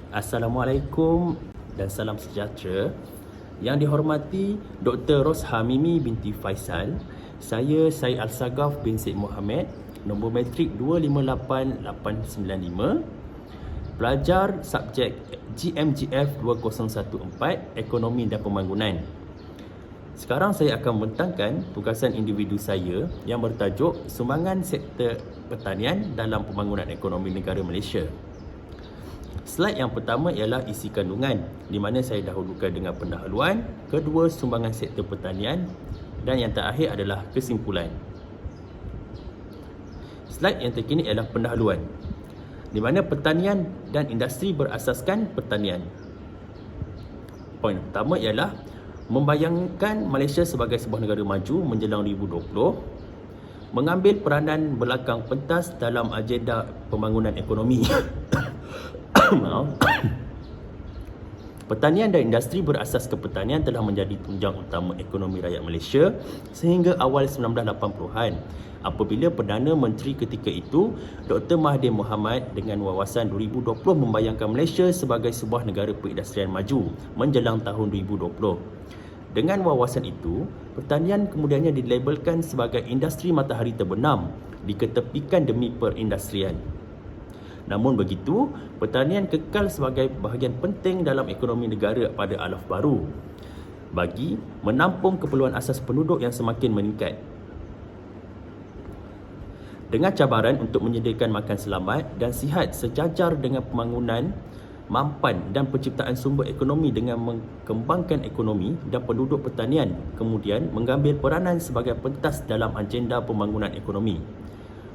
Assalamualaikum dan salam sejahtera. Yang dihormati Dr. Rosha Mimi binti Faisal, saya Syed Al-Sagaf bin Syed Mohamed, nombor matrik 258895, pelajar subjek GMGF 2014 Ekonomi dan Pembangunan. Sekarang saya akan membentangkan tugasan individu saya yang bertajuk Sumbangan Sektor Pertanian dalam Pembangunan Ekonomi Negara Malaysia. Slide yang pertama ialah isi kandungan, di mana saya dahulukan dengan pendahuluan, kedua sumbangan sektor pertanian dan yang terakhir adalah kesimpulan. Slide yang terkini ialah pendahuluan, di mana pertanian dan industri berasaskan pertanian. Poin pertama ialah membayangkan Malaysia sebagai sebuah negara maju menjelang 2020, mengambil peranan belakang pentas dalam agenda pembangunan ekonomi. Pertanian dan industri berasas ke pertanian telah menjadi tunjang utama ekonomi rakyat Malaysia sehingga awal 1980-an, apabila Perdana Menteri ketika itu Dr. Mahathir Mohamad dengan wawasan 2020 membayangkan Malaysia sebagai sebuah negara perindustrian maju menjelang tahun 2020. Dengan wawasan itu, pertanian kemudiannya dilabelkan sebagai industri matahari terbenam, diketepikan demi perindustrian. Namun begitu, pertanian kekal sebagai bahagian penting dalam ekonomi negara pada alaf baru bagi menampung keperluan asas penduduk yang semakin meningkat. Dengan cabaran untuk menyediakan makan selamat dan sihat sejajar dengan pembangunan mampan dan penciptaan sumber ekonomi dengan mengembangkan ekonomi dan penduduk pertanian, kemudian mengambil peranan sebagai pentas dalam agenda pembangunan ekonomi.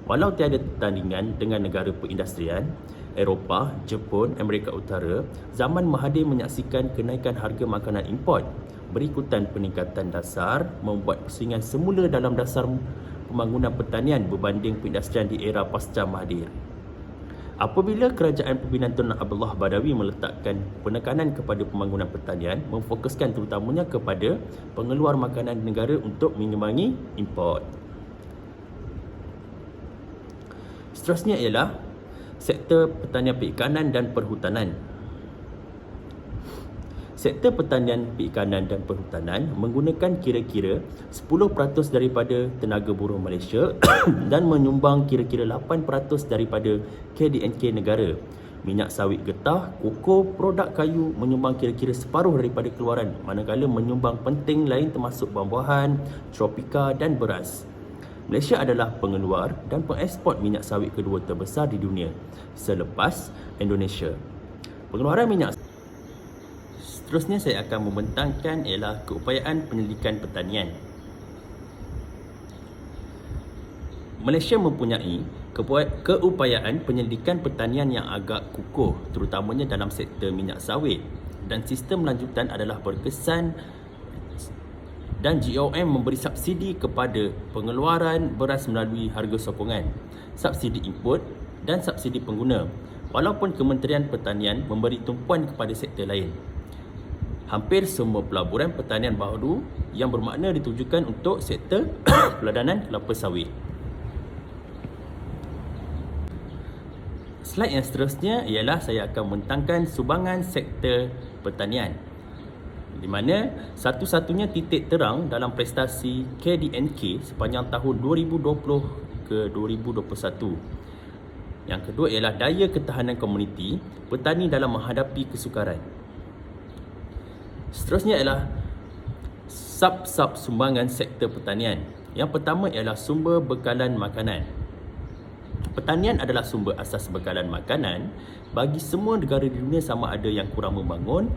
Walau tiada tandingan dengan negara perindustrian, Eropah, Jepun, Amerika Utara, zaman Mahathir menyaksikan kenaikan harga makanan import berikutan peningkatan dasar membuat persaingan semula dalam dasar pembangunan pertanian berbanding perindustrian di era pasca Mahathir. Apabila kerajaan pimpinan Tun Abdullah Badawi meletakkan penekanan kepada pembangunan pertanian, memfokuskan terutamanya kepada pengeluar makanan negara untuk mengimbangi import. Seterusnya ialah sektor pertanian perikanan dan perhutanan. Sektor pertanian perikanan dan perhutanan menggunakan kira-kira 10% daripada tenaga buruh Malaysia dan menyumbang kira-kira 8% daripada KDNK negara. Minyak sawit getah, koko, produk kayu menyumbang kira-kira separuh daripada keluaran, manakala menyumbang penting lain termasuk buah-buahan, tropika dan beras. Malaysia adalah pengeluar dan pengeksport minyak sawit kedua terbesar di dunia selepas Indonesia. Pengeluaran minyak. Seterusnya saya akan membentangkan ialah keupayaan penyelidikan pertanian. Malaysia mempunyai keupayaan penyelidikan pertanian yang agak kukuh, terutamanya dalam sektor minyak sawit, dan sistem lanjutan adalah berkesan dan GOM memberi subsidi kepada pengeluaran beras melalui harga sokongan, subsidi input dan subsidi pengguna, walaupun Kementerian Pertanian memberi tumpuan kepada sektor lain. Hampir semua pelaburan pertanian baru yang bermakna ditujukan untuk sektor peladanan kelapa sawit. Slide yang seterusnya ialah saya akan membentangkan sumbangan sektor pertanian, di mana satu-satunya titik terang dalam prestasi KDNK sepanjang tahun 2020 ke 2021. Yang kedua ialah daya ketahanan komuniti petani dalam menghadapi kesukaran. Seterusnya ialah sub-sub sumbangan sektor pertanian. Yang pertama ialah sumber bekalan makanan. Pertanian adalah sumber asas bekalan makanan bagi semua negara di dunia sama ada yang kurang membangun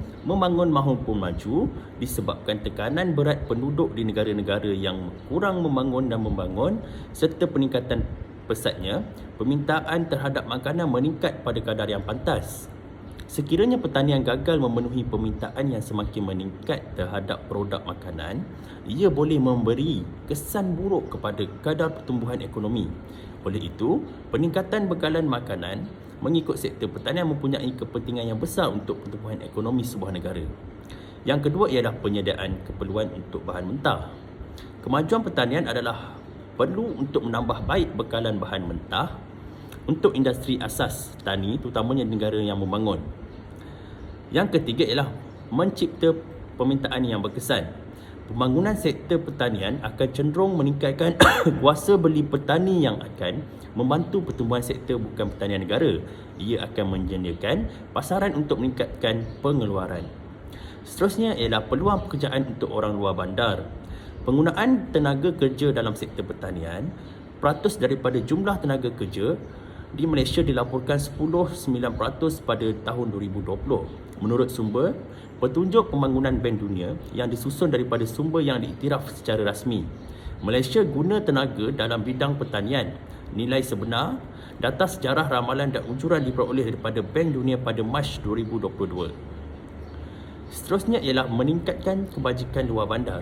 maupun maju, disebabkan tekanan berat penduduk di negara-negara yang kurang membangun dan membangun serta peningkatan pesatnya, permintaan terhadap makanan meningkat pada kadar yang pantas. Sekiranya pertanian gagal memenuhi permintaan yang semakin meningkat terhadap produk makanan, ia boleh memberi kesan buruk kepada kadar pertumbuhan ekonomi. Oleh itu, peningkatan bekalan makanan mengikut sektor pertanian mempunyai kepentingan yang besar untuk pertumbuhan ekonomi sebuah negara. Yang kedua ialah penyediaan keperluan untuk bahan mentah. Kemajuan pertanian adalah perlu untuk menambah baik bekalan bahan mentah untuk industri asas tani, terutamanya negara yang membangun. Yang ketiga ialah mencipta permintaan yang berkesan. Pembangunan sektor pertanian akan cenderung meningkatkan kuasa beli petani yang akan membantu pertumbuhan sektor bukan pertanian negara. Ia akan menyediakan pasaran untuk meningkatkan pengeluaran. Seterusnya ialah peluang pekerjaan untuk orang luar bandar. Penggunaan tenaga kerja dalam sektor pertanian, peratus daripada jumlah tenaga kerja di Malaysia dilaporkan 10.9% pada tahun 2020. Menurut sumber petunjuk pembangunan Bank Dunia yang disusun daripada sumber yang diiktiraf secara rasmi. Malaysia guna tenaga dalam bidang pertanian. Nilai sebenar, data sejarah ramalan dan unjuran diperoleh daripada Bank Dunia pada Mac 2022. Seterusnya ialah meningkatkan kebajikan luar bandar.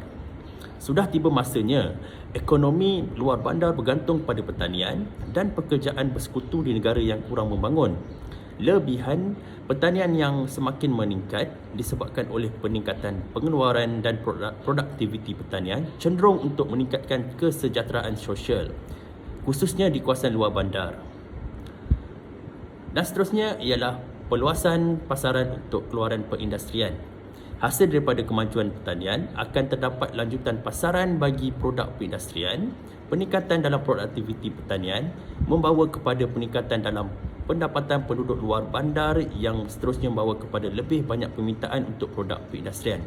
Sudah tiba masanya ekonomi luar bandar bergantung pada pertanian dan pekerjaan bersekutu di negara yang kurang membangun. Lebihan pertanian yang semakin meningkat disebabkan oleh peningkatan pengeluaran dan produktiviti pertanian cenderung untuk meningkatkan kesejahteraan sosial, khususnya di kawasan luar bandar. Dan seterusnya ialah perluasan pasaran untuk keluaran perindustrian. Hasil daripada kemajuan pertanian akan terdapat lanjutan pasaran bagi produk perindustrian. Peningkatan dalam produktiviti pertanian membawa kepada peningkatan dalam pendapatan penduduk luar bandar yang seterusnya membawa kepada lebih banyak permintaan untuk produk perindustrian.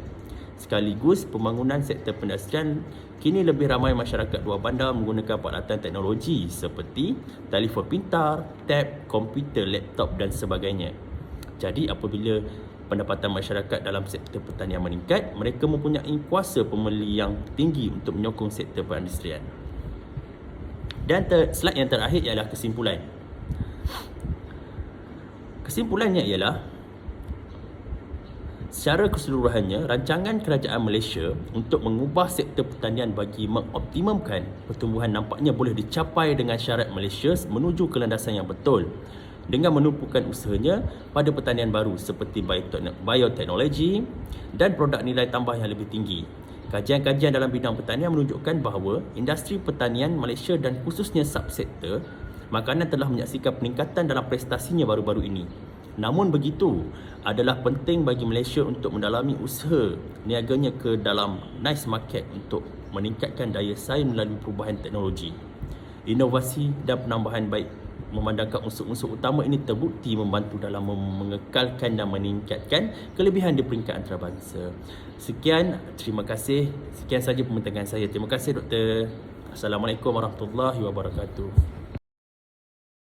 Sekaligus pembangunan sektor perindustrian, kini lebih ramai masyarakat luar bandar menggunakan peralatan teknologi seperti telefon pintar, tab, komputer, laptop dan sebagainya. Jadi apabila pendapatan masyarakat dalam sektor pertanian meningkat, mereka mempunyai kuasa pembeli yang tinggi untuk menyokong sektor perindustrian. Dan slide yang terakhir ialah kesimpulan. Kesimpulannya ialah, secara keseluruhannya, rancangan kerajaan Malaysia untuk mengubah sektor pertanian bagi mengoptimumkan pertumbuhan nampaknya boleh dicapai dengan syarat Malaysia menuju ke landasan yang betul dengan menumpukan usahanya pada pertanian baru seperti bioteknologi dan produk nilai tambah yang lebih tinggi. Kajian-kajian dalam bidang pertanian menunjukkan bahawa industri pertanian Malaysia dan khususnya subsektor makanan telah menyaksikan peningkatan dalam prestasinya baru-baru ini. Namun begitu, adalah penting bagi Malaysia untuk mendalami usaha niaganya ke dalam niche market untuk meningkatkan daya saing melalui perubahan teknologi, inovasi dan penambahan baik. Memandangkan unsur-unsur utama ini terbukti membantu dalam mengekalkan dan meningkatkan kelebihan di peringkat antarabangsa. Sekian, terima kasih. Sekian saja pembincangan saya. Terima kasih Doktor. Assalamualaikum warahmatullahi wabarakatuh.